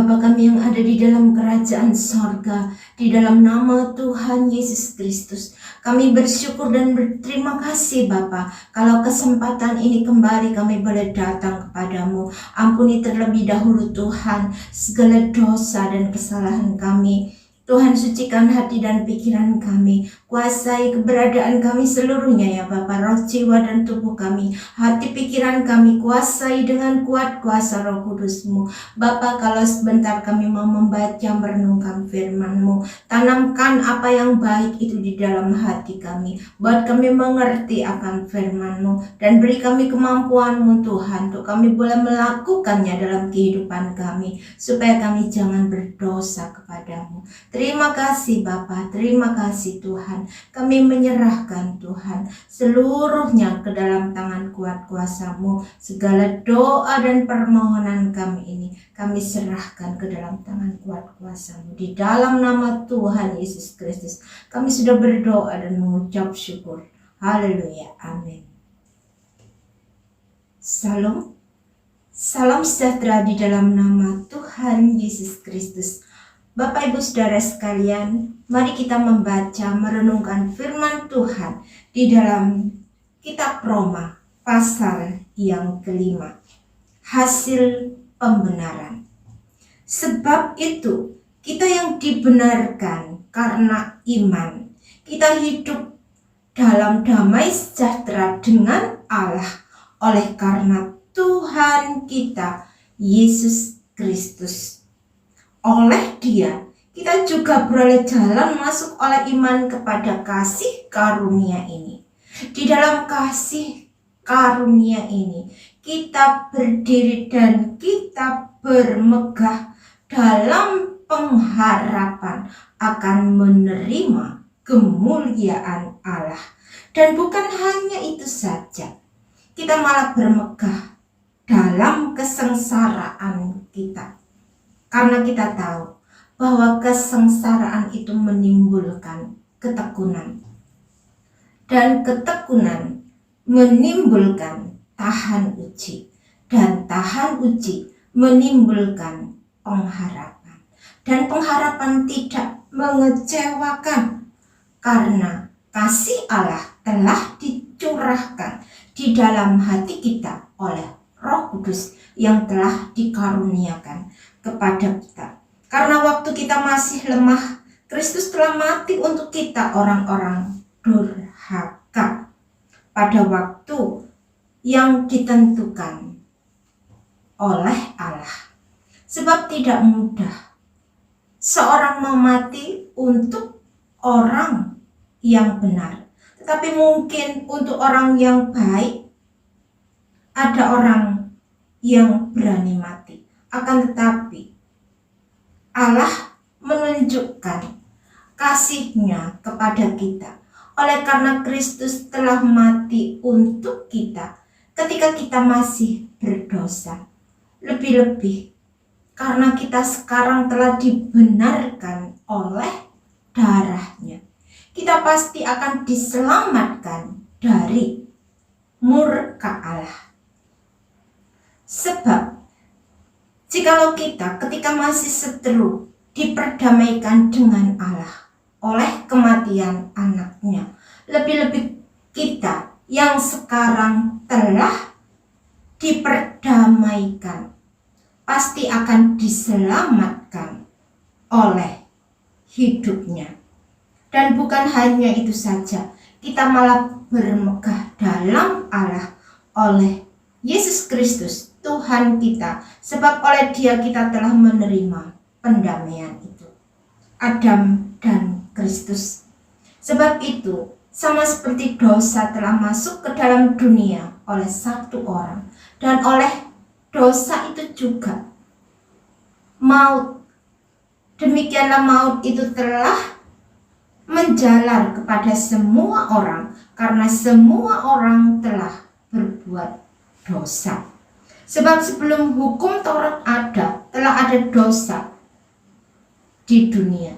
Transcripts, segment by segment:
Bapa kami yang ada di dalam kerajaan sorga, di dalam nama Tuhan Yesus Kristus, kami bersyukur dan berterima kasih Bapa, kalau kesempatan ini kembali kami boleh datang kepadamu. Ampuni terlebih dahulu Tuhan segala dosa dan kesalahan kami. Tuhan, sucikan hati dan pikiran kami, kuasai keberadaan kami seluruhnya ya Bapa, roh, jiwa dan tubuh kami, hati pikiran kami, kuasai dengan kuat kuasa Roh Kudus-Mu. Bapa, kalau sebentar kami mau membaca merenungkan firman-Mu, tanamkan apa yang baik itu di dalam hati kami, buat kami mengerti akan firman-Mu, dan beri kami kemampuan-Mu Tuhan, untuk kami boleh melakukannya dalam kehidupan kami, supaya kami jangan berdosa kepadamu. Terima kasih Bapa, terima kasih Tuhan. Kami menyerahkan Tuhan seluruhnya ke dalam tangan kuat kuasa-Mu. Segala doa dan permohonan kami ini kami serahkan ke dalam tangan kuat kuasa-Mu. Di dalam nama Tuhan Yesus Kristus kami sudah berdoa dan mengucap syukur. Haleluya, amin. Salam, salam sejahtera di dalam nama Tuhan Yesus Kristus. Bapak Ibu Saudara sekalian, mari kita membaca merenungkan firman Tuhan di dalam kitab Roma pasal yang kelima. Hasil pembenaran. Sebab itu kita yang dibenarkan karena iman, kita hidup dalam damai sejahtera dengan Allah oleh karena Tuhan kita Yesus Kristus. Oleh Dia kita juga beroleh jalan masuk oleh iman kepada kasih karunia ini. Di dalam kasih karunia ini kita berdiri dan kita bermegah dalam pengharapan akan menerima kemuliaan Allah. Dan bukan hanya itu saja, kita malah bermegah dalam kesengsaraan kita. Karena kita tahu bahwa kesengsaraan itu menimbulkan ketekunan. Dan ketekunan menimbulkan tahan uji. Dan tahan uji menimbulkan pengharapan. Dan pengharapan tidak mengecewakan. Karena kasih Allah telah dicurahkan di dalam hati kita oleh Roh Kudus yang telah dikaruniakan kepada kita. Karena waktu kita masih lemah, Kristus telah mati untuk kita orang-orang durhaka pada waktu yang ditentukan oleh Allah. Sebab tidak mudah seorang mau mati untuk orang yang benar, tetapi mungkin untuk orang yang baik ada orang yang berani mati. Akan tetapi Allah menunjukkan kasih-Nya kepada kita oleh karena Kristus telah mati untuk kita ketika kita masih berdosa. Lebih-lebih karena kita sekarang telah dibenarkan oleh darah-Nya, kita pasti akan diselamatkan dari murka Allah. Sebab jikalau kita ketika masih seteru diperdamaikan dengan Allah oleh kematian anaknya, lebih-lebih kita yang sekarang telah diperdamaikan pasti akan diselamatkan oleh hidupnya. Dan bukan hanya itu saja, kita malah bermegah dalam Allah oleh Yesus Kristus Tuhan kita, sebab oleh Dia kita telah menerima pendamaian itu. Adam dan Kristus. Sebab itu, sama seperti dosa telah masuk ke dalam dunia oleh satu orang, dan oleh dosa itu juga maut. Demikianlah maut itu telah menjalar kepada semua orang, karena semua orang telah berbuat dosa. Sebab sebelum hukum Taurat ada, telah ada dosa di dunia.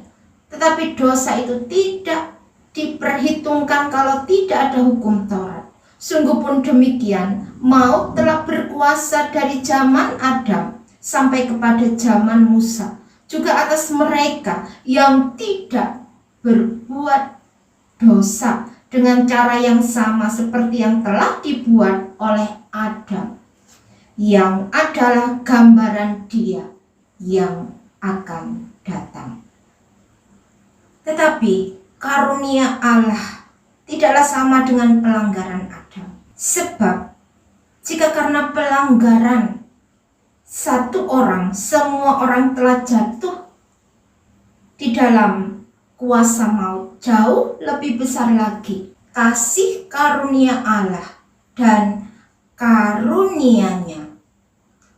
Tetapi dosa itu tidak diperhitungkan kalau tidak ada hukum Taurat. Sungguh pun demikian, maut telah berkuasa dari zaman Adam sampai kepada zaman Musa, juga atas mereka yang tidak berbuat dosa dengan cara yang sama seperti yang telah dibuat oleh Adam, yang adalah gambaran Dia yang akan datang. Tetapi karunia Allah tidaklah sama dengan pelanggaran Adam. Sebab jika karena pelanggaran satu orang, semua orang telah jatuh di dalam kuasa maut, jauh lebih besar lagi kasih karunia Allah dan karunia-Nya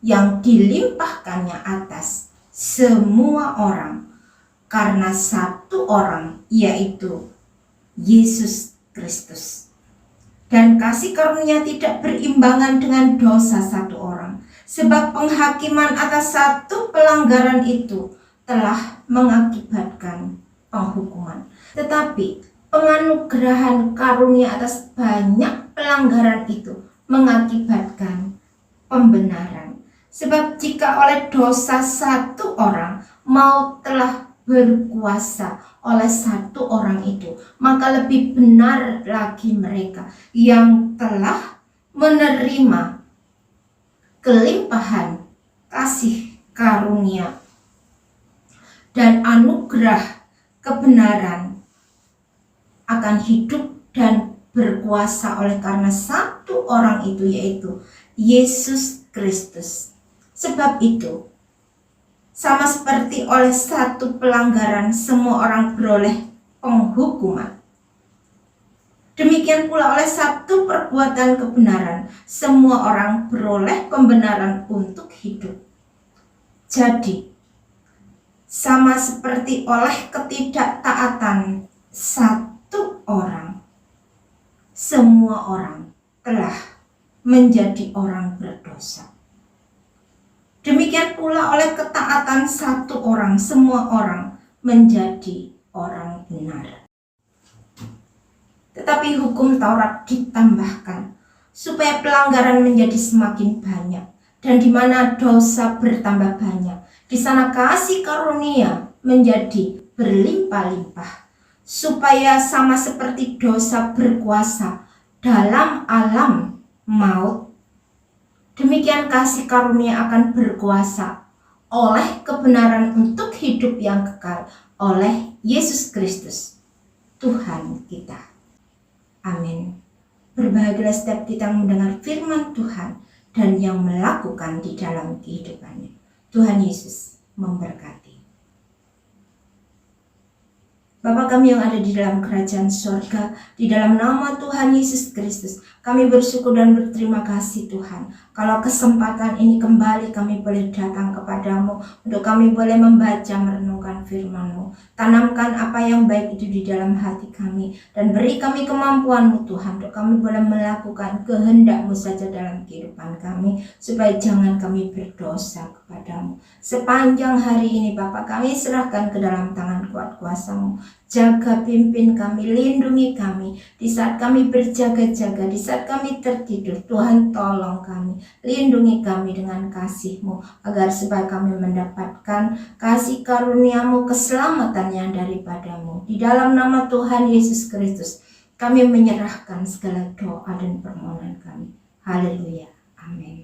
yang dilimpahkannya atas semua orang karena satu orang, yaitu Yesus Kristus. Dan kasih karunia tidak berimbangan dengan dosa satu orang, sebab penghakiman atas satu pelanggaran itu telah mengakibatkan penghukuman. Tetapi penganugerahan karunia atas banyak pelanggaran itu mengakibatkan pembenaran. Sebab jika oleh dosa satu orang maut telah berkuasa oleh satu orang itu, maka lebih benar lagi mereka yang telah menerima kelimpahan kasih karunia dan anugerah kebenaran akan hidup dan berkuasa oleh karena satu orang itu, yaitu Yesus Kristus. Sebab itu, sama seperti oleh satu pelanggaran semua orang beroleh penghukuman, demikian pula oleh satu perbuatan kebenaran semua orang beroleh pembenaran untuk hidup. Jadi, sama seperti oleh ketidaktaatan satu orang, semua orang telah menjadi orang berdosa. Demikian pula oleh ketaatan satu orang, semua orang menjadi orang benar. Tetapi hukum Taurat ditambahkan supaya pelanggaran menjadi semakin banyak, dan di mana dosa bertambah banyak, di sana kasih karunia menjadi berlimpah-limpah, supaya sama seperti dosa berkuasa dalam alam maut, demikian kasih karunia akan berkuasa oleh kebenaran untuk hidup yang kekal oleh Yesus Kristus, Tuhan kita. Amin. Berbahagialah setiap kita yang mendengar firman Tuhan dan yang melakukan di dalam kehidupannya. Tuhan Yesus memberkati. Bapa kami yang ada di dalam kerajaan surga, di dalam nama Tuhan Yesus Kristus, kami bersyukur dan berterima kasih Tuhan. Kalau kesempatan ini kembali kami boleh datang kepadamu, untuk kami boleh membaca merenungkan firman-Mu. Tanamkan apa yang baik itu di dalam hati kami, dan beri kami kemampuan-Mu Tuhan, untuk kami boleh melakukan kehendak-Mu saja dalam kehidupan kami, supaya jangan kami berdosa kepadamu. Sepanjang hari ini Bapa, kami serahkan ke dalam tangan kuat kuasa-Mu. Jaga, pimpin kami, lindungi kami di saat kami berjaga-jaga, di saat kami tertidur. Tuhan tolong kami, lindungi kami dengan kasih-Mu, agar supaya kami mendapatkan kasih karunia-Mu, keselamatan yang daripada-Mu. Di dalam nama Tuhan Yesus Kristus kami menyerahkan segala doa dan permohonan kami. Haleluya, amin.